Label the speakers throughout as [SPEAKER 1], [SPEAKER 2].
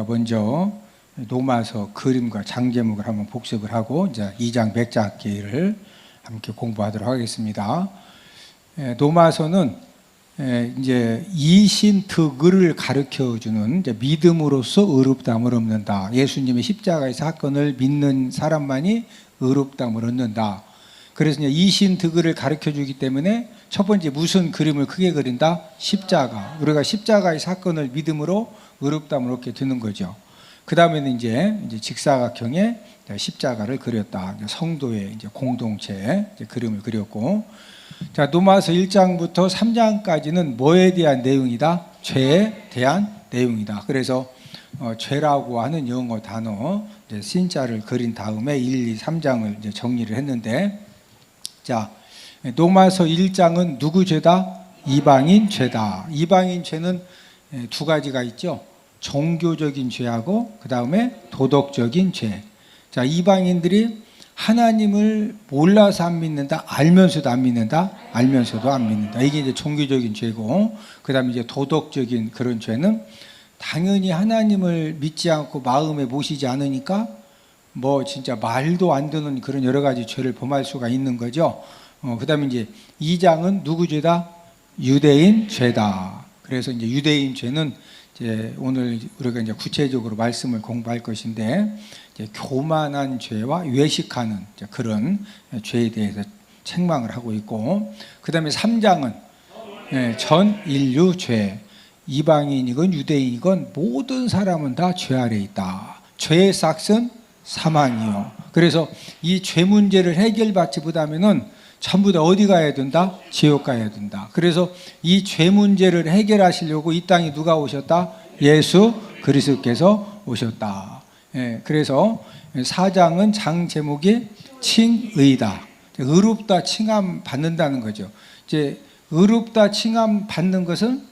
[SPEAKER 1] 먼저 로마서 그림과 장제목을 한번 복습을 하고 이제 2장 맥잡기를 함께 공부하도록 하겠습니다. 로마서는 이제 이신득을 가르쳐 주는 믿음으로써 의롭다함을 얻는다. 예수님의 십자가의 사건을 믿는 사람만이 의롭다함을 얻는다. 그래서 이제 이신득을 가르쳐 주기 때문에 첫 번째 무슨 그림을 크게 그린다? 십자가. 우리가 십자가의 사건을 믿음으로 의롭다함을 얻게 되는 거죠. 그 다음에는 이제 직사각형의 십자가를 그렸다. 성도의 이제 공동체 그림을 그렸고, 자, 로마서 1장부터 3장까지는 뭐에 대한 내용이다? 죄에 대한 내용이다. 그래서 죄라고 하는 영어 단어 신자를 그린 다음에 1, 2, 3장을 이제 정리를 했는데, 자, 로마서 1장은 누구 죄다? 이방인 죄다. 이방인 죄는 두 가지가 있죠. 종교적인 죄하고 그 다음에 도덕적인 죄. 자, 이방인들이 하나님을 몰라서 안 믿는다, 알면서도 안 믿는다, 알면서도 안 믿는다. 이게 이제 종교적인 죄고, 그 다음에 이제 도덕적인 그런 죄는 당연히 하나님을 믿지 않고 마음에 모시지 않으니까 뭐 진짜 말도 안 되는 그런 여러 가지 죄를 범할 수가 있는 거죠. 그 다음에 이제 2장은 누구 죄다? 유대인 죄다. 그래서 이제 유대인 죄는 이제 오늘 우리가 이제 구체적으로 말씀을 공부할 것인데, 이제 교만한 죄와 외식하는 그런 죄에 대해서 책망을 하고 있고, 그 다음에 3장은 전 인류 죄. 이방인이건 유대인이건 모든 사람은 다 죄 아래 있다. 죄의 삭은 사망이요. 그래서 이 죄 문제를 해결받지 못하면은 전부 다 어디 가야 된다? 지옥 가야 된다. 그래서 이 죄 문제를 해결하시려고 이 땅에 누가 오셨다? 예수 그리스도께서 오셨다. 그래서 4장은 장 제목이 칭의다. 의롭다 칭함 받는다는 거죠. 이제 의롭다 칭함 받는 것은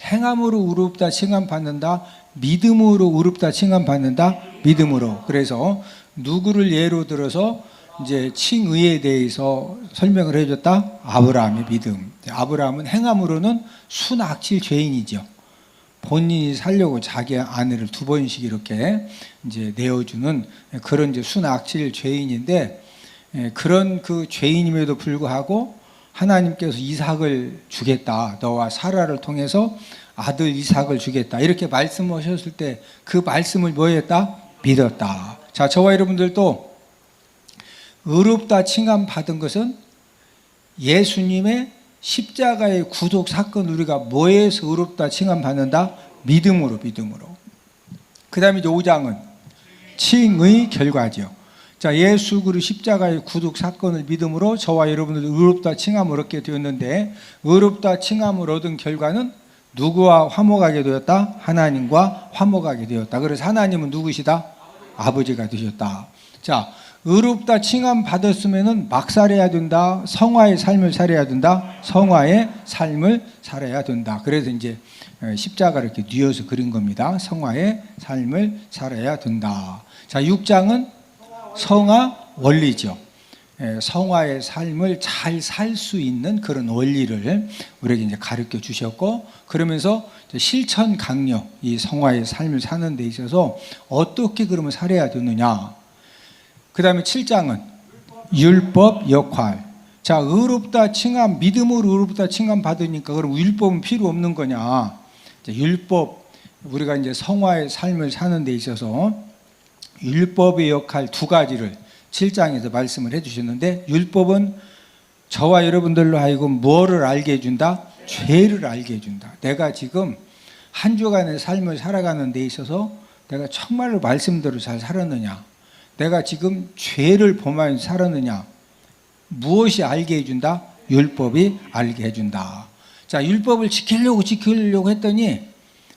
[SPEAKER 1] 행함으로 의롭다 칭함 받는다, 믿음으로 의롭다 칭함 받는다, 믿음으로. 그래서 누구를 예로 들어서 이제 칭의에 대해서 설명을 해줬다? 아브라함의 믿음. 아브라함은 행함으로는 순악질 죄인이죠. 본인이 살려고 자기 아내를 2번씩 이렇게 이제 내어주는 그런 이제 순악질 죄인인데, 그런 그 죄인임에도 불구하고 하나님께서 이삭을 주겠다, 너와 사라를 통해서 아들 이삭을 주겠다, 이렇게 말씀하셨을 때 그 말씀을 뭐 했다? 믿었다. 자, 저와 여러분들도 의롭다 칭함 받은 것은 예수님의 십자가의 구속 사건, 우리가 뭐에서 의롭다 칭함 받는다? 믿음으로. 그 다음에 이제 5장은 칭의 결과죠. 자, 예수 그리스도 십자가의 구속 사건을 믿음으로 저와 여러분들 의롭다 칭함을 얻게 되었는데, 의롭다 칭함을 얻은 결과는 누구와 화목하게 되었다? 하나님과 화목하게 되었다. 그래서 하나님은 누구시다? 아버지가 되셨다. 자, 의롭다 칭함 받았으면은 막 살아야 된다. 성화의 삶을 살아야 된다. 성화의 삶을 살아야 된다. 그래서 이제 십자가를 이렇게 뉘어서 그린 겁니다. 성화의 삶을 살아야 된다. 자, 6장은 성화 원리죠. 성화의 삶을 잘 살 수 있는 그런 원리를 우리에게 이제 가르쳐 주셨고, 그러면서 실천 강력, 이 성화의 삶을 사는 데 있어서 어떻게 그러면 살아야 되느냐. 그 다음에 7장은 율법 역할. 자, 의롭다 칭함, 믿음으로 의롭다 칭함 받으니까 그럼 율법은 필요 없는 거냐. 율법, 우리가 이제 성화의 삶을 사는 데 있어서 율법의 역할 2가지를 7장에서 말씀을 해주셨는데, 율법은 저와 여러분들로 하여금 뭐를 알게 해준다? 죄를 알게 해준다. 내가 지금 한 주간의 삶을 살아가는 데 있어서 내가 정말로 말씀대로 잘 살았느냐, 내가 지금 죄를 범하면서 살았느냐, 무엇이 알게 해준다? 율법이 알게 해준다. 자, 율법을 지키려고 했더니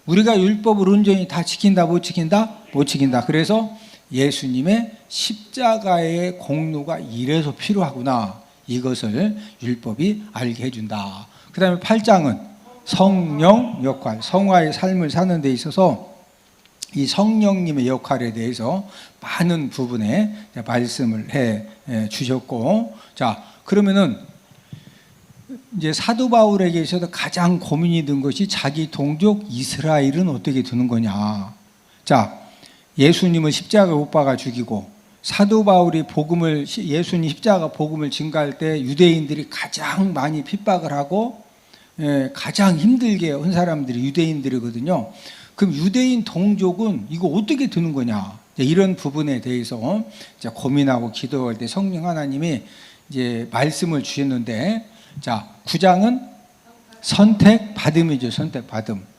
[SPEAKER 1] 우리가 율법을 온전히 다 지킨다, 못 지킨다? 못 지킨다. 그래서 예수님의 십자가의 공로가 이래서 필요하구나, 이것을 율법이 알게 해준다. 그 다음에 8장은 성령 역할, 성화의 삶을 사는 데 있어서 이 성령님의 역할에 대해서 많은 부분에 말씀을 해 주셨고, 자, 그러면은 이제 사도 바울에게 있어서 가장 고민이 든 것이 자기 동족 이스라엘은 어떻게 되는 거냐. 자, 예수님을 십자가 못 박아 죽이고 사도 바울이 예수님 십자가 복음을 증거할 때 유대인들이 가장 많이 핍박을 하고 가장 힘들게 한 사람들이 유대인들이거든요. 그럼 유대인 동족은 이거 어떻게 드는 거냐? 이런 부분에 대해서 이제 고민하고 기도할 때 성령 하나님이 이제 말씀을 주셨는데, 자, 9장은 선택받음이죠. 선택받음.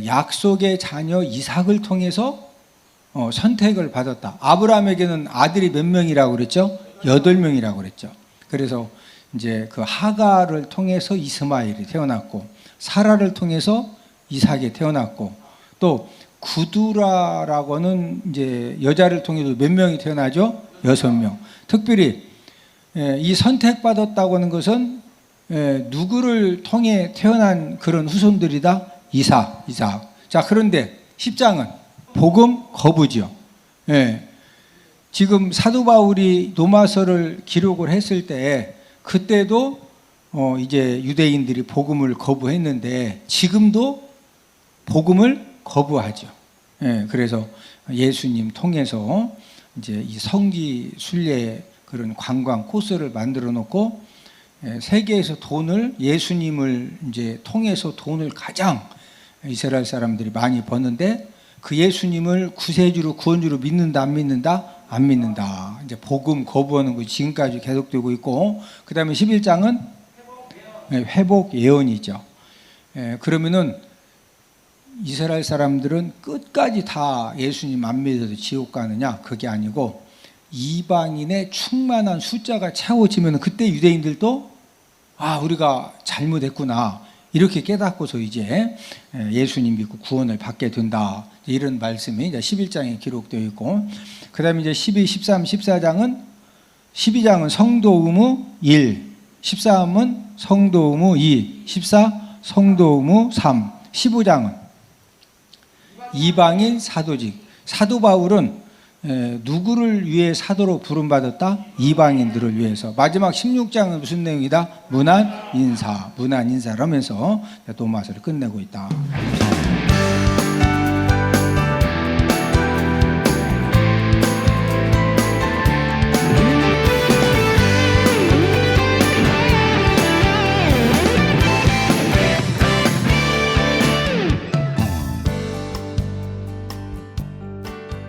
[SPEAKER 1] 약속의 자녀 이삭을 통해서 선택을 받았다. 아브라함에게는 아들이 몇 명이라고 그랬죠? 8명이라고 그랬죠. 그래서 이제 그 하가를 통해서 이스마엘이 태어났고, 사라를 통해서 이삭이 태어났고, 또 구두라라고는 이제 여자를 통해서 몇 명이 태어나죠? 6명. 특별히 이 선택받았다고 하는 것은 누구를 통해 태어난 그런 후손들이다? 이삭. 자, 그런데 10장은 복음 거부죠. 지금 사도 바울이 로마서를 기록을 했을 때 그때도 이제 유대인들이 복음을 거부했는데 지금도 복음을 거부하죠. 그래서 예수님 통해서 이제 이 성지 순례 그런 관광 코스를 만들어 놓고 세계에서 예수님을 이제 통해서 돈을 가장 이스라엘 사람들이 많이 버는데, 그 예수님을 구세주로 구원주로 믿는다 안 믿는다? 안 믿는다. 이제 복음 거부하는 것이 지금까지 계속되고 있고, 그 다음에 11장은 회복 예언이죠. 그러면은 이스라엘 사람들은 끝까지 다 예수님 안 믿어도 지옥 가느냐? 그게 아니고 이방인의 충만한 숫자가 채워지면 그때 유대인들도 우리가 잘못했구나 이렇게 깨닫고서 이제 예수님 믿고 구원을 받게 된다. 이런 말씀이 이제 11장에 기록되어 있고, 그 다음에 이제 12, 13, 14장은 12장은 성도 의무 1, 13은 성도 의무 2, 14 성도 의무 3, 15장은 이방인 사도직. 사도 바울은 누구를 위해 사도로 부름받았다? 이방인들을 위해서. 마지막 16장은 무슨 내용이다? 문안 인사를 하면서 도마서를 끝내고 있다.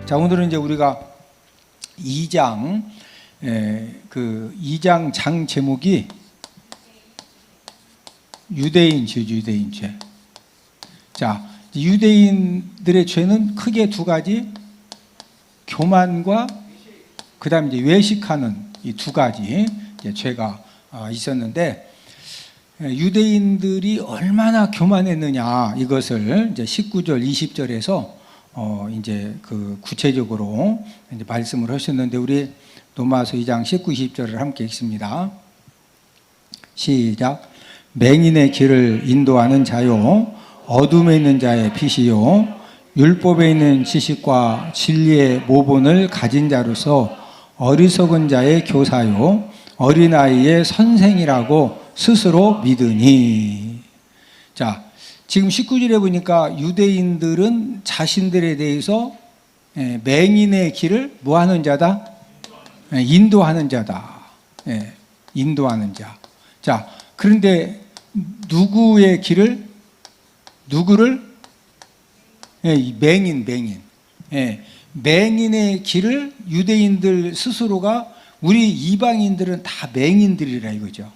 [SPEAKER 1] 자, 오늘은 이제 우리가 2장, 그 2장 장 제목이 유대인 죄. 자, 유대인들의 죄는 크게 두 가지, 교만과 그 다음에 이제 외식하는 이 두 가지 이제 죄가 있었는데, 유대인들이 얼마나 교만했느냐 이것을 이제 19절, 20절에서 이제 그 구체적으로 이제 말씀을 하셨는데, 우리 로마서 2장 19, 20절을 함께 읽습니다. 시작. 맹인의 길을 인도하는 자요, 어둠에 있는 자의 빛이요, 율법에 있는 지식과 진리의 모본을 가진 자로서 어리석은 자의 교사요, 어린아이의 선생이라고 스스로 믿으니. 자, 지금 19절에 보니까 유대인들은 자신들에 대해서 맹인의 길을 뭐 하는 자다? 인도하는 자다. 인도하는 자. 자, 그런데 누구의 길을? 누구를? 맹인. 맹인의 길을 유대인들 스스로가, 우리 이방인들은 다 맹인들이라 이거죠.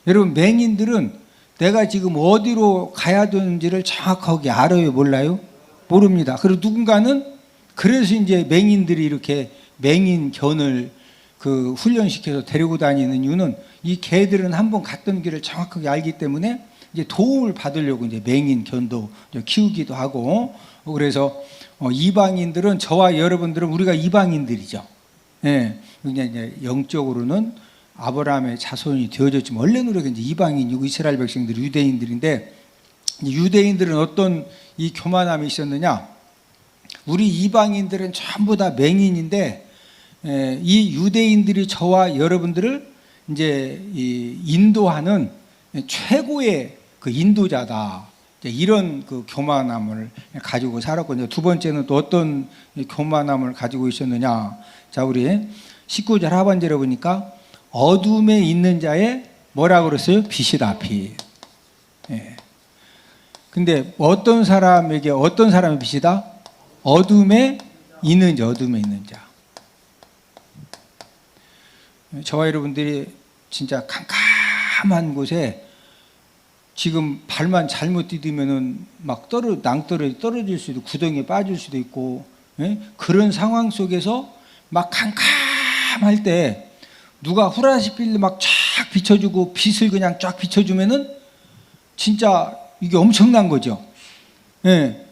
[SPEAKER 1] 여러분, 맹인들은 내가 지금 어디로 가야 되는지를 정확하게 알아요? 몰라요? 모릅니다. 그리고 누군가는 그래서 이제 맹인들이 이렇게 맹인견을 그 훈련시켜서 데리고 다니는 이유는 이 개들은 한번 갔던 길을 정확하게 알기 때문에 이제 도움을 받으려고 이제 맹인견도 키우기도 하고, 그래서 이방인들은, 저와 여러분들은 우리가 이방인들이죠. 그냥 이제 영적으로는 아브라함의 자손이 되어졌지만 원래는 우리가 이제 이방인이고 이스라엘 백성들이 유대인들인데, 유대인들은 어떤 이 교만함이 있었느냐? 우리 이방인들은 전부 다 맹인인데, 이 유대인들이 저와 여러분들을 이제 인도하는 최고의 그 인도자다. 이런 그 교만함을 가지고 살았고, 두 번째는 또 어떤 교만함을 가지고 있었느냐. 자, 우리 19절 하반절에 보니까 어둠에 있는 자의 뭐라 그랬어요? 빛이다, 빛. 예. 근데 어떤 사람의 빛이다? 어둠에 있는 자, 어둠에 있는 자. 저와 여러분들이 진짜 캄캄한 곳에 지금 발만 잘못 디디면은 막 낭떠러지 떨어질 수도 있고 구덩이에 빠질 수도 있고, 예? 그런 상황 속에서 막 캄캄할 때 누가 후라시필 막 쫙 비춰주고 빛을 그냥 쫙 비춰주면은 진짜 이게 엄청난 거죠. 예.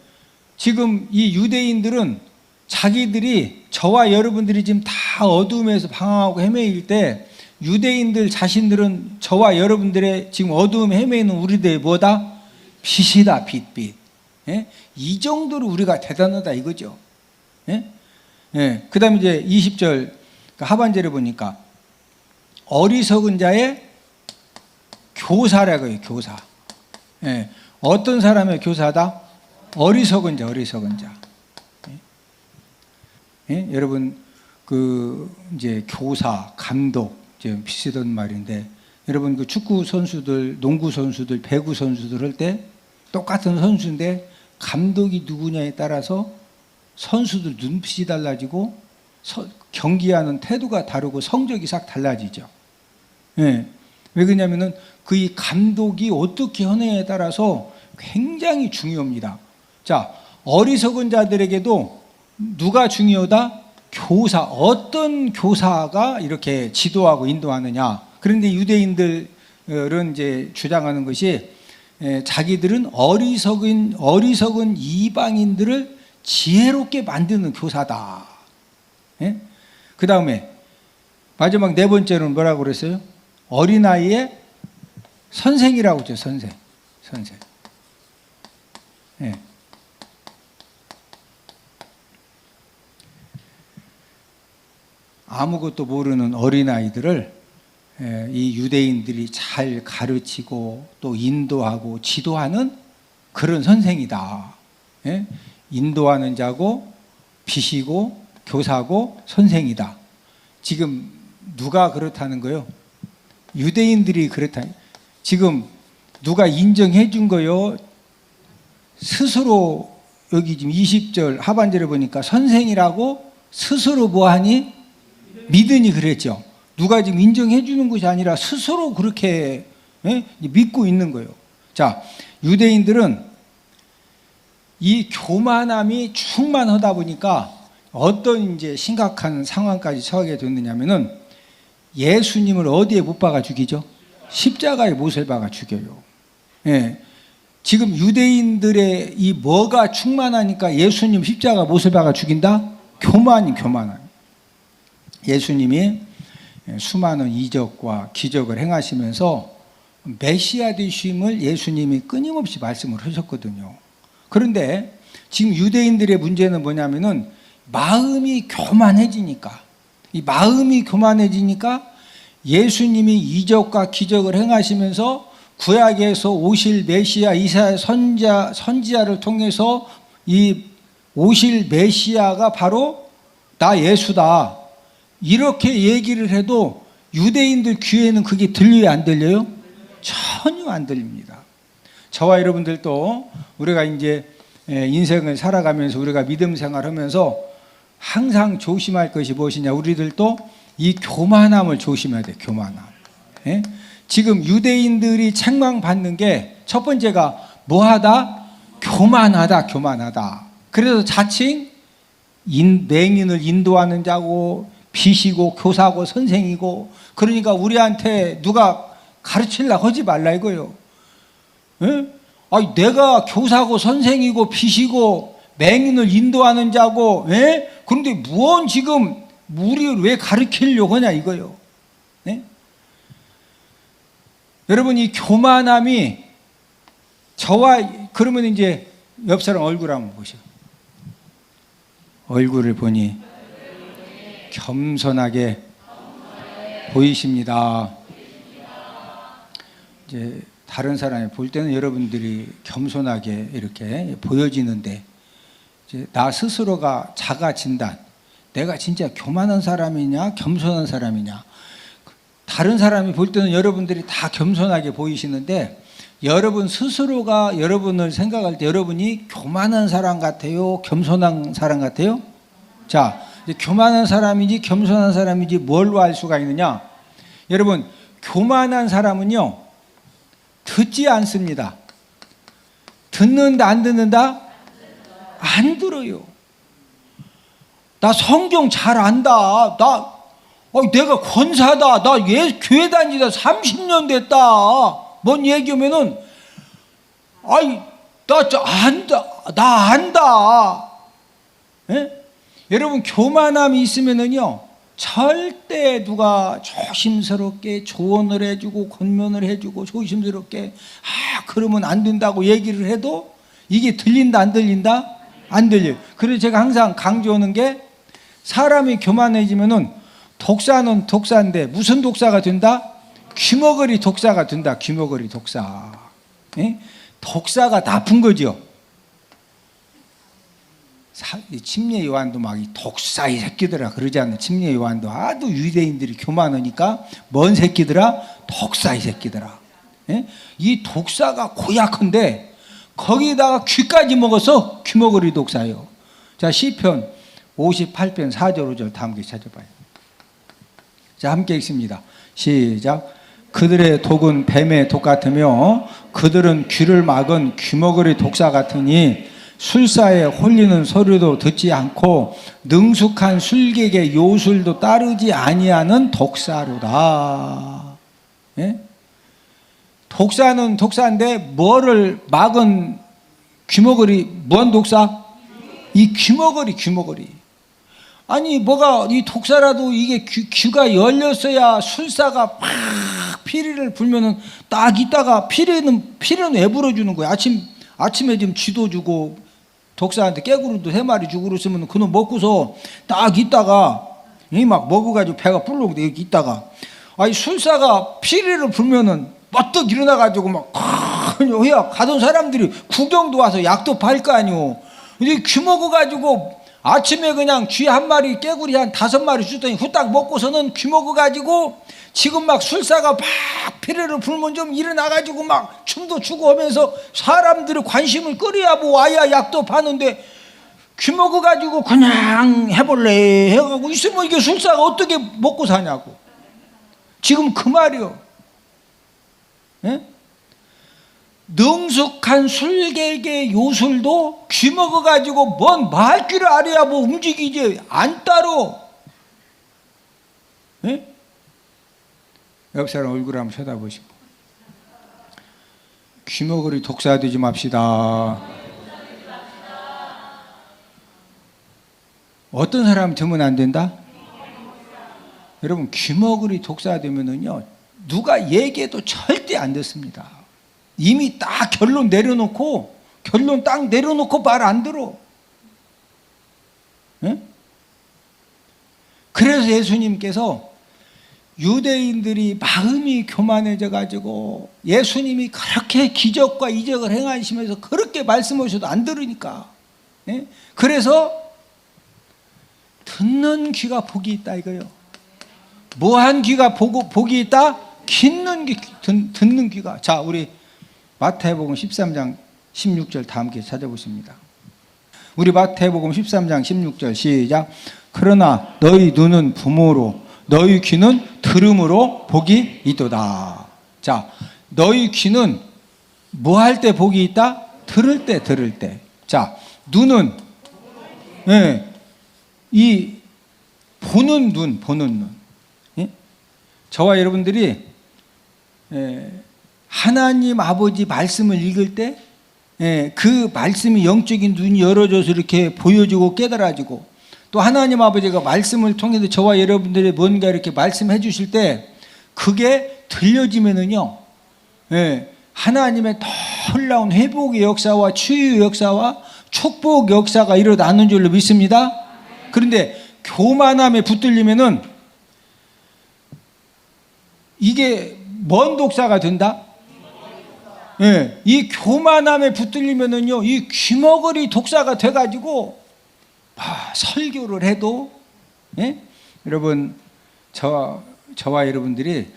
[SPEAKER 1] 지금 이 유대인들은 자기들이, 저와 여러분들이 지금 다 어둠에서 방황하고 헤매일 때 유대인들 자신들은 저와 여러분들의 지금 어두움에 헤매이는 우리들의 뭐다? 빛이다, 빛. 예? 이 정도로 우리가 대단하다 이거죠. 예? 예. 그 다음에 이제 20절 하반절에 보니까 어리석은 자의 교사라고 해요, 교사. 예. 어떤 사람의 교사다? 어리석은 자. 예? 예? 여러분, 이제 교사, 감독, 지금 비슷한 말인데, 여러분 그 축구 선수들, 농구 선수들, 배구 선수들 할 때 똑같은 선수인데 감독이 누구냐에 따라서 선수들 눈빛이 달라지고 경기하는 태도가 다르고 성적이 싹 달라지죠. 예. 왜 그러냐면은 그 이 감독이 어떻게 하느냐에 따라서 굉장히 중요합니다. 자, 어리석은 자들에게도 누가 중요하다? 교사, 어떤 교사가 이렇게 지도하고 인도하느냐. 그런데 유대인들은 이제 주장하는 것이 자기들은 어리석은 이방인들을 지혜롭게 만드는 교사다. 예? 그 다음에 마지막 네 번째로는 뭐라고 그랬어요? 어린아이의 선생이라고 했죠. 선생. 예. 아무것도 모르는 어린아이들을 이 유대인들이 잘 가르치고 또 인도하고 지도하는 그런 선생이다. 예? 인도하는 자고 빛이고 교사고 선생이다. 지금 누가 그렇다는 거요? 유대인들이 그렇다. 지금 누가 인정해 준 거요? 스스로 여기 지금 20절 하반절에 보니까 선생이라고 스스로 뭐하니? 믿으니 그랬죠. 누가 지금 인정해 주는 것이 아니라 스스로 그렇게 믿고 있는 거예요. 자, 유대인들은 이 교만함이 충만하다 보니까 어떤 이제 심각한 상황까지 처하게 됐느냐면은 예수님을 어디에 못 박아 죽이죠? 십자가에 못을 박아 죽여요. 예. 지금 유대인들의 이 뭐가 충만하니까 예수님 십자가 못을 박아 죽인다? 교만함. 예수님이 수많은 이적과 기적을 행하시면서 메시아 되심을 예수님이 끊임없이 말씀을 하셨거든요. 그런데 지금 유대인들의 문제는 뭐냐면은 마음이 교만해지니까, 이 마음이 교만해지니까 예수님이 이적과 기적을 행하시면서 구약에서 오실 메시아 이사야 선지자를 통해서 이 오실 메시아가 바로 나 예수다, 이렇게 얘기를 해도 유대인들 귀에는 그게 들려요, 안 들려요? 전혀 안 들립니다. 저와 여러분들도 우리가 이제 인생을 살아가면서 우리가 믿음 생활하면서 항상 조심할 것이 무엇이냐? 우리들도 이 교만함을 조심해야 돼. 교만함. 예? 지금 유대인들이 책망받는 게 첫 번째가 뭐하다? 교만하다. 그래서 자칭 맹인을 인도하는 자고 빛이고 교사고 선생이고, 그러니까 우리한테 누가 가르치려고 하지 말라 이거예요. 예? 아니, 내가 교사고 선생이고 빛이고 맹인을 인도하는 자고, 예? 그런데 무언 지금 우리를 왜 가르치려고 하냐 이거예요. 예? 여러분, 이 교만함이 그러면 이제 옆 사람 얼굴 한번 보시오. 얼굴을 보니 겸손하게 보이십니다. 이제 다른 사람이 볼 때는 여러분들이 겸손하게 이렇게 보여지는데 이제 나 스스로가 자가 진단, 내가 진짜 교만한 사람이냐 겸손한 사람이냐. 다른 사람이 볼 때는 여러분들이 다 겸손하게 보이시는데 여러분 스스로가 여러분을 생각할 때 여러분이 교만한 사람 같아요? 겸손한 사람 같아요? 자, 이제 교만한 사람인지 겸손한 사람인지 뭘로 알 수가 있느냐? 여러분, 교만한 사람은요, 듣지 않습니다. 듣는다, 안 듣는다? 안 들어요. 나 성경 잘 안다. 내가 권사다. 나 교회 다니다 30년 됐다. 뭔 얘기하면은, 나 안다. 예? 여러분, 교만함이 있으면은요, 절대 누가 조심스럽게 조언을 해주고, 권면을 해주고, 조심스럽게, 그러면 안 된다고 얘기를 해도 이게 들린다, 안 들린다? 안 들려요. 그래서 제가 항상 강조하는 게 사람이 교만해지면은 독사는 독사인데 무슨 독사가 된다? 귀머거리 독사가 된다. 귀머거리 독사. 예? 독사가 나쁜 거죠. 침례 요한도 막 이 독사 이 새끼들아 그러지 않나. 침례 요한도 아주 유대인들이 교만하니까 뭔 새끼들아? 독사 이 새끼들아. 예? 이 독사가 고약한데 거기다가 귀까지 먹어서 귀머거리 독사예요. 자, 시편 58편 4절 5절 다 함께 찾아봐요. 자, 함께 읽습니다. 시작. 그들의 독은 뱀의 독 같으며 그들은 귀를 막은 귀머거리 독사 같으니 술사에 홀리는 소리도 듣지 않고 능숙한 술객의 요술도 따르지 아니하는 독사로다. 예? 독사는 독사인데 뭐를 막은 귀머거리, 뭔 독사? 이 귀머거리. 아니 뭐가 이 독사라도 이게 귀가 열렸어야 술사가 막 피리를 불면은 딱 있다가 피리는 왜 불어주는 거야? 아침에 지금 쥐도 주고 독사한테 깨구리도 3마리 주고 그러시면 그놈 먹고서 딱 있다가 이 막 먹어가지고 배가 불러오고 여기 있다가 아니 술사가 피리를 불면은 뻗떡 일어나가지고 막 야 가던 사람들이 구경도 와서 약도 팔 거 아니오. 근데 귀 먹어가지고 아침에 그냥 쥐 1마리 깨구리 한 5마리 주더니 후딱 먹고서는 귀 먹어가지고 지금 막 술사가 막 피리를 불면 좀 일어나가지고 막 춤도 추고 하면서 사람들의 관심을 끌어야 뭐 와야 약도 파는데 귀 먹어가지고 그냥 해볼래 해가지고 있으면 이게 술사가 어떻게 먹고 사냐고. 지금 그 말이요. 예? 능숙한 술객의 요술도 귀 먹어가지고 뭔 말귀를 알아야 뭐 움직이지 안 따로. 예? 옆 사람 얼굴 한번 쳐다보시고 귀머거리 독사 되지 맙시다. 어떤 사람 되면 안 된다? 여러분 귀머거리 독사 되면은요 누가 얘기해도 절대 안 듣습니다. 이미 딱 결론 딱 내려놓고 말 안 들어. 예? 그래서 예수님께서 유대인들이 마음이 교만해져 가지고 예수님이 그렇게 기적과 이적을 행하시면서 그렇게 말씀하셔도 안 들으니까. 예? 그래서 듣는 귀가 복이 있다 이거요. 뭐한 귀가 복이 있다? 듣는 귀가. 자, 우리 마태복음 13장 16절 다 함께 찾아보십니다. 우리 마태복음 13장 16절 시작. 그러나 너희 눈은 붐으로 너희 귀는 들음으로 복이 있도다. 자, 너희 귀는 뭐 할 때 복이 있다? 들을 때. 자, 눈은 이 보는 눈. 예? 저와 여러분들이 하나님 아버지 말씀을 읽을 때 그 말씀이 영적인 눈이 열어져서 이렇게 보여지고 깨달아지고 또 하나님 아버지가 말씀을 통해서 저와 여러분들이 뭔가 이렇게 말씀해 주실 때 그게 들려지면은요 하나님의 놀라운 회복의 역사와 치유의 역사와 축복의 역사가 일어나는 줄로 믿습니다. 그런데 교만함에 붙들리면은 이게 뭔 독사가 된다? 예, 이 교만함에 붙들리면은요, 이 귀머거리 독사가 돼가지고 설교를 해도, 예? 여러분 저와 여러분들이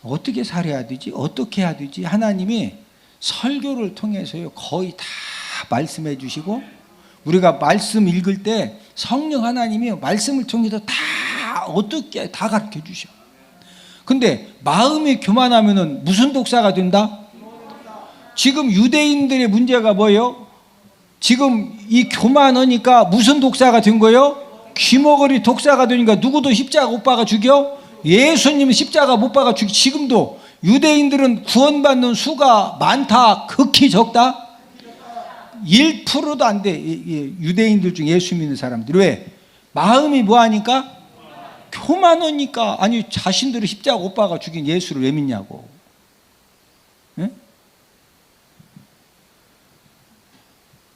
[SPEAKER 1] 어떻게 살아야 되지? 어떻게 해야 되지? 하나님이 설교를 통해서요 거의 다 말씀해 주시고, 우리가 말씀 읽을 때 성령 하나님이 말씀을 통해서 다 어떻게 다 가르쳐 주셔. 근데 마음이 교만하면은 무슨 독사가 된다? 지금 유대인들의 문제가 뭐예요? 지금 이 교만하니까 무슨 독사가 된 거예요? 귀머거리 독사가 되니까 누구도 십자가 못 박아 죽여? 예수님은 십자가 못 박아 죽이. 지금도 유대인들은 구원받는 수가 많다, 극히 적다? 1%도 안 돼. 유대인들 중 예수 믿는 사람들. 왜? 마음이 뭐하니까? 교만하니까. 아니, 자신들이 십자가 못 박아 죽인 예수를 왜 믿냐고. 예?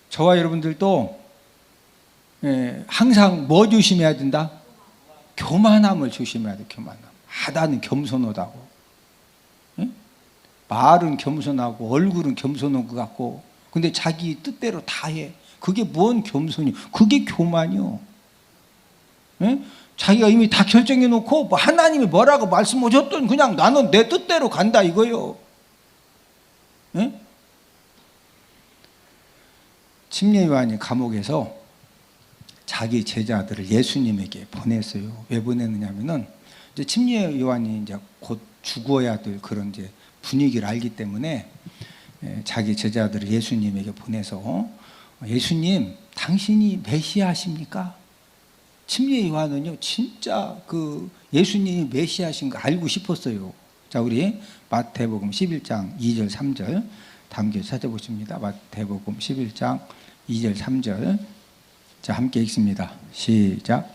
[SPEAKER 1] 저와 여러분들도 항상 뭐 조심해야 된다? 교만함을 조심해야 돼. 교만함. 나는 겸손하다고. 응? 말은 겸손하고 얼굴은 겸손한 것 같고, 근데 자기 뜻대로 다 해. 그게 뭔 겸손이요? 그게 교만이요. 응? 자기가 이미 다 결정해 놓고 하나님이 뭐라고 말씀하셨든 그냥 나는 내 뜻대로 간다 이거요. 응? 침례 요한이 감옥에서 자기 제자들을 예수님에게 보냈어요. 왜 보냈느냐면은 이제 침례 요한이 이제 곧 죽어야 될 그런 이제 분위기를 알기 때문에 자기 제자들을 예수님에게 보내서, 예수님, 당신이 메시아십니까? 침례 요한은요 진짜 그 예수님이 메시아신 거 알고 싶었어요. 자, 우리 마태복음 11장 2절 3절 다음에 찾아보십니다. 마태복음 11장 2절 3절. 자, 함께 읽습니다. 시작.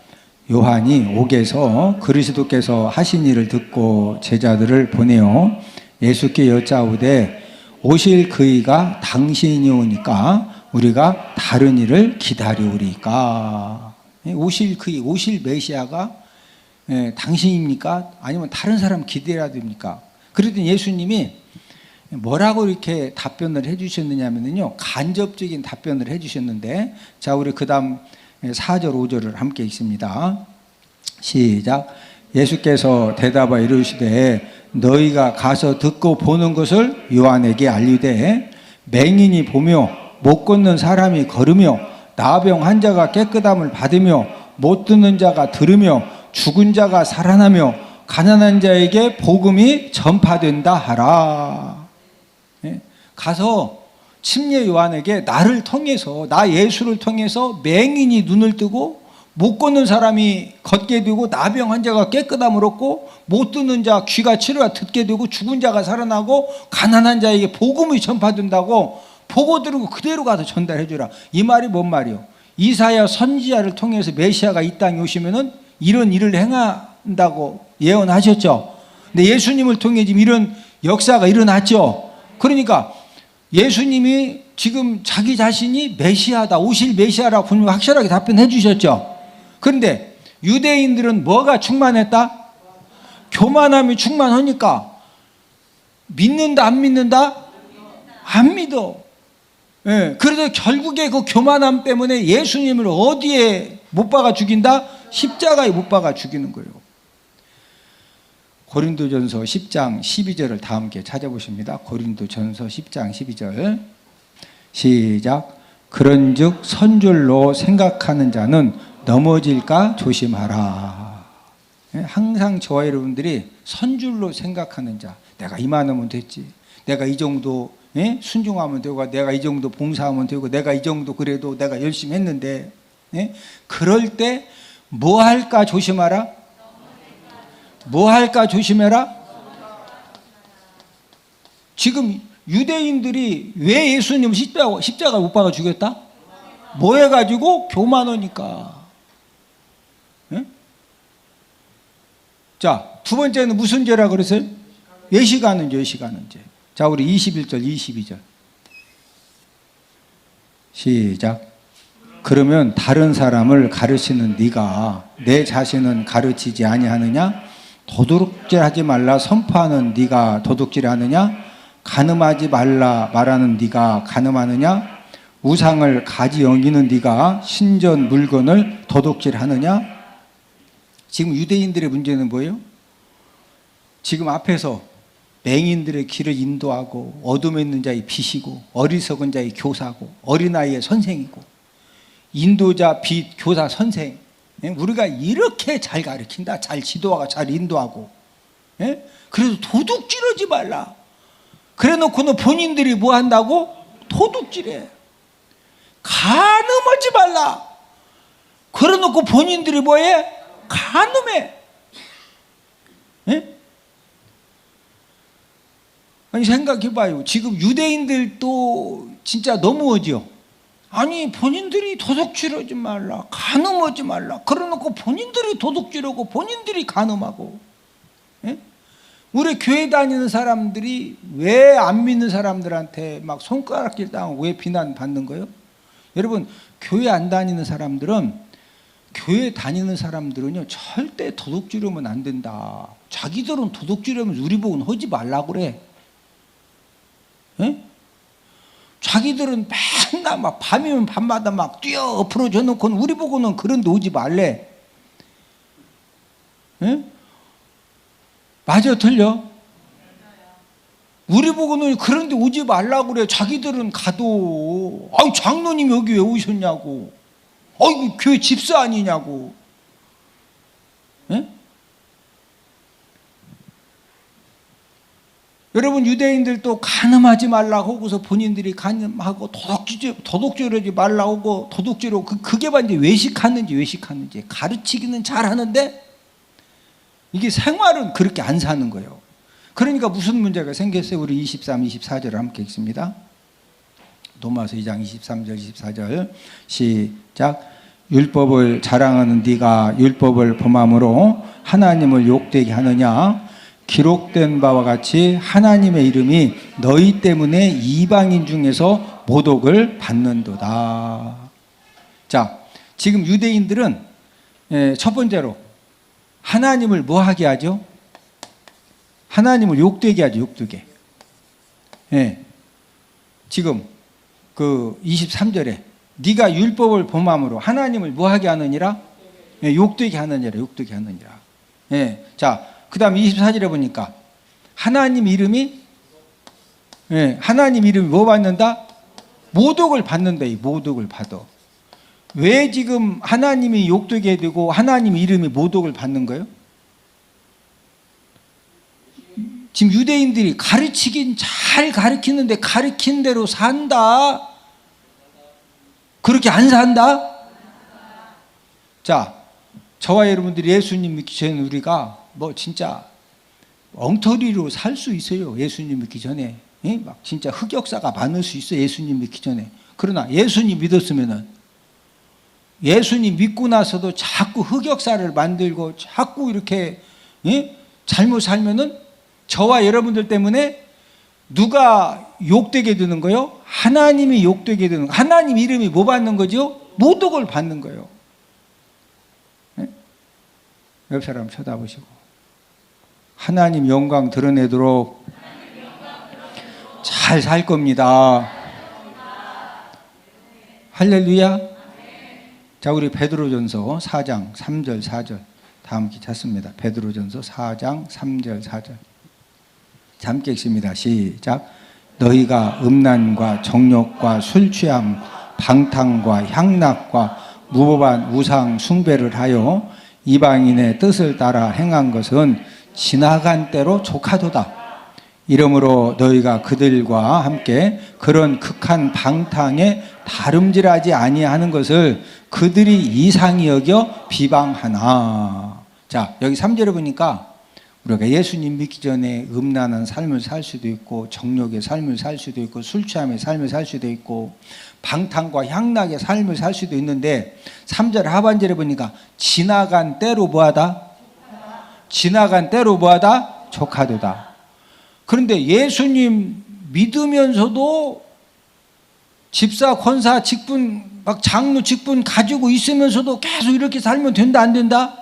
[SPEAKER 1] 요한이 옥에서 그리스도께서 하신 일을 듣고 제자들을 보내어 예수께 여짜오되 오실 그이가 당신이 오니까 우리가 다른 일을 기다리오리까. 오실 그이, 오실 메시아가 당신입니까? 아니면 다른 사람 기다려야 됩니까? 그랬더니 예수님이 뭐라고 이렇게 답변을 해주셨느냐면요, 간접적인 답변을 해주셨는데, 자, 우리 그 다음 4절 5절을 함께 읽습니다. 시작. 예수께서 대답하여 이르시되 너희가 가서 듣고 보는 것을 요한에게 알리되 맹인이 보며 못 걷는 사람이 걸으며 나병 환자가 깨끗함을 받으며 못 듣는 자가 들으며 죽은 자가 살아나며 가난한 자에게 복음이 전파된다 하라. 가서 침례 요한에게 나를 통해서, 나 예수를 통해서 맹인이 눈을 뜨고 못 걷는 사람이 걷게 되고 나병 환자가 깨끗함을 얻고 못 듣는 자 귀가 치료가 듣게 되고 죽은 자가 살아나고 가난한 자에게 복음이 전파된다고 보고 들고 그대로 가서 전달해 주라. 이 말이 뭔 말이요? 이사야 선지자를 통해서 메시아가 이 땅에 오시면은 이런 일을 행한다고 예언하셨죠. 근데 예수님을 통해 지금 이런 역사가 일어났죠. 그러니까 예수님이 지금 자기 자신이 메시아다, 오실 메시아라고 분명히 확실하게 답변해 주셨죠. 그런데 유대인들은 뭐가 충만했다? 교만함이 충만하니까 믿는다 안 믿는다? 안 믿어. 예, 그래서 결국에 그 교만함 때문에 예수님을 어디에 못 박아 죽인다? 십자가에 못 박아 죽이는 거예요. 고린도전서 10장 12절을 다 함께 찾아보십니다. 고린도전서 10장 12절. 시작. 그런즉 선줄로 생각하는 자는 넘어질까 조심하라. 항상 저와 여러분들이 선줄로 생각하는 자, 내가 이만하면 됐지, 내가 이 정도 순종하면 되고, 내가 이 정도 봉사하면 되고, 내가 이 정도 그래도 내가 열심히 했는데, 그럴 때 뭐 할까 조심하라. 뭐 할까 조심해라. 지금 유대인들이 왜 예수님 십자가 못 박아 죽였다? 뭐 해가지고? 교만하니까. 네? 자, 두 번째는 무슨 죄라 그랬어요? 외식하는 죄, 외식하는 죄. 자, 우리 21절 22절 시작. 그러면 다른 사람을 가르치는 네가 내 자신은 가르치지 아니하느냐? 도둑질하지 말라 선포하는 네가 도둑질하느냐? 간음하지 말라 말하는 네가 간음하느냐? 우상을 가지 여기는 네가 신전 물건을 도둑질하느냐? 지금 유대인들의 문제는 뭐예요? 지금 앞에서 맹인들의 길을 인도하고 어둠에 있는 자의 빛이고 어리석은 자의 교사고 어린아이의 선생이고 인도자, 빛, 교사, 선생. 우리가 이렇게 잘 가르친다. 잘 지도하고 잘 인도하고. 그래서 도둑질하지 말라. 그래 놓고는 본인들이 뭐 한다고? 도둑질해. 간음하지 말라. 그래 놓고 본인들이 뭐해? 간음해. 아니 생각해봐요. 지금 유대인들도 진짜 너무하죠. 아니 본인들이 도둑질하지 말라, 간음하지 말라. 그래놓고 본인들이 도둑질하고 본인들이 간음하고. 우리 교회 다니는 사람들이 왜 안 믿는 사람들한테 막 손가락질 당하고 왜 비난받는 거예요? 여러분, 교회 안 다니는 사람들은, 교회 다니는 사람들은요 절대 도둑질하면 안 된다. 자기들은 도둑질하면 우리 보고는 하지 말라고 그래. 자기들은 맨날 막 밤이면 밤마다 막 뛰어 엎어져 놓고는 우리 보고는 그런 데 오지 말래. 맞아, 틀려? 우리 보고는 그런 데 오지 말라고 그래. 자기들은 가도, 아유 장로님 여기 왜 오셨냐고, 아이고 교회 집사 아니냐고. 여러분, 유대인들도 간음하지 말라고 하고서 본인들이 간음하고 도둑질하지 말라고 하고 도둑질하고, 그게 이제 외식하는지 가르치기는 잘하는데 이게 생활은 그렇게 안 사는 거예요. 그러니까 무슨 문제가 생겼어요? 우리 23, 24절을 함께 읽습니다. 로마서 2장 23절 24절 시작. 율법을 자랑하는 네가 율법을 범함으로 하나님을 욕되게 하느냐? 기록된 바와 같이 하나님의 이름이 너희 때문에 이방인 중에서 모독을 받는도다. 자, 지금 유대인들은 첫 번째로 하나님을 뭐 하게 하죠? 하나님을 욕되게 하죠. 욕되게. 지금 그 23절에 네가 율법을 범함으로 하나님을 뭐 하게 하느니라? 욕되게 하느니라. 욕되게 하느니라. 자, 그 다음 24절에 보니까 하나님 이름이 뭐 받는다? 모독을 받는다. 이 모독을 받아. 왜 지금 하나님이 욕되게 되고 하나님 이름이 모독을 받는 거예요? 지금 유대인들이 가르치긴 잘 가르치는데 가르친 대로 산다? 그렇게 안 산다? 자, 저와 여러분들이 예수님 믿기 전에 우리가 뭐 진짜 엉터리로 살 수 있어요. 예수님 믿기 전에. 막 진짜 흑역사가 많을 수 있어요. 예수님 믿기 전에. 그러나 예수님 믿었으면은, 예수님 믿고 나서도 자꾸 흑역사를 만들고 자꾸 이렇게 잘못 살면은 저와 여러분들 때문에 누가 욕되게 되는 거예요? 하나님이 욕되게 되는 거예요. 하나님 이름이 뭐 받는 거죠? 모독을 받는 거예요. 옆 사람 쳐다보시고 하나님 영광 드러내도록 잘 살 겁니다. 할렐루야. 자, 우리 베드로전서 4장 3절 4절 다 함께 찾습니다. 베드로전서 4장 3절 4절 함께 읽습니다. 시작. 너희가 음란과 정욕과 술 취함 방탕과 향락과 무법한 우상 숭배를 하여 이방인의 뜻을 따라 행한 것은 지나간 때로 족하도다. 이러므로 너희가 그들과 함께 그런 극한 방탕에 다름질하지 아니하는 것을 그들이 이상히 여겨 비방하나. 자, 여기 3절에 보니까 우리가 예수님 믿기 전에 음란한 삶을 살 수도 있고 정욕의 삶을 살 수도 있고 술 취함의 삶을 살 수도 있고 방탕과 향락의 삶을 살 수도 있는데 3절 하반절에 보니까 지나간 때로 뭐하다? 지나간 때로 뭐하다? 족하도다. 그런데 예수님 믿으면서도 집사, 권사, 직분, 막 장로 직분 가지고 있으면서도 계속 이렇게 살면 된다, 안 된다?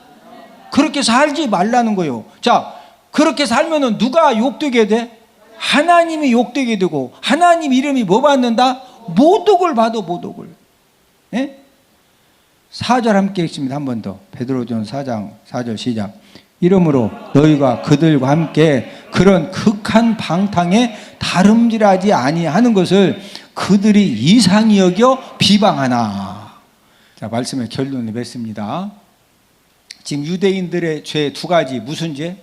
[SPEAKER 1] 그렇게 살지 말라는 거예요. 자, 그렇게 살면은 누가 욕되게 돼? 하나님이 욕되게 되고 하나님 이름이 뭐 받는다? 모독을 받아. 모독을. 예? 4절 함께 읽습니다. 한 번 더. 베드로전서 4장 4절 시작. 이러므로 너희가 그들과 함께 그런 극한 방탕에 다름질하지 아니하는 것을 그들이 이상히 여겨 비방하나. 자, 말씀의 결론을 맺습니다. 지금 유대인들의 죄 두 가지. 무슨 죄?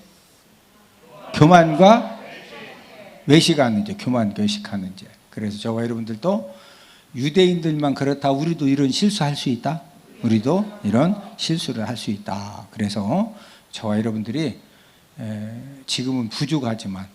[SPEAKER 1] 교만과 외식하는 죄. 교만, 외식하는 죄. 그래서 저와 여러분들도 유대인들만 그렇다, 우리도 이런 실수할 수 있다. 우리도 이런 실수를 할 수 있다. 그래서 저와 여러분들이 지금은 부족하지만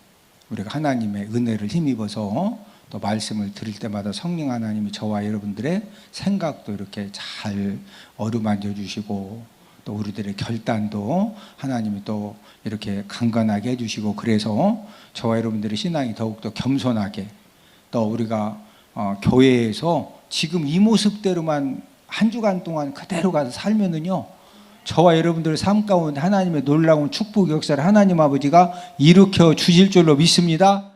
[SPEAKER 1] 우리가 하나님의 은혜를 힘입어서 또 말씀을 들을 때마다 성령 하나님이 저와 여러분들의 생각도 이렇게 잘 어루만져 주시고 또 우리들의 결단도 하나님이 또 이렇게 강건하게 해주시고, 그래서 저와 여러분들의 신앙이 더욱더 겸손하게, 또 우리가 교회에서 지금 이 모습대로만 한 주간 동안 그대로 가서 살면은요, 저와 여러분들 삶 가운데 하나님의 놀라운 축복 역사를 하나님 아버지가 일으켜 주실 줄로 믿습니다.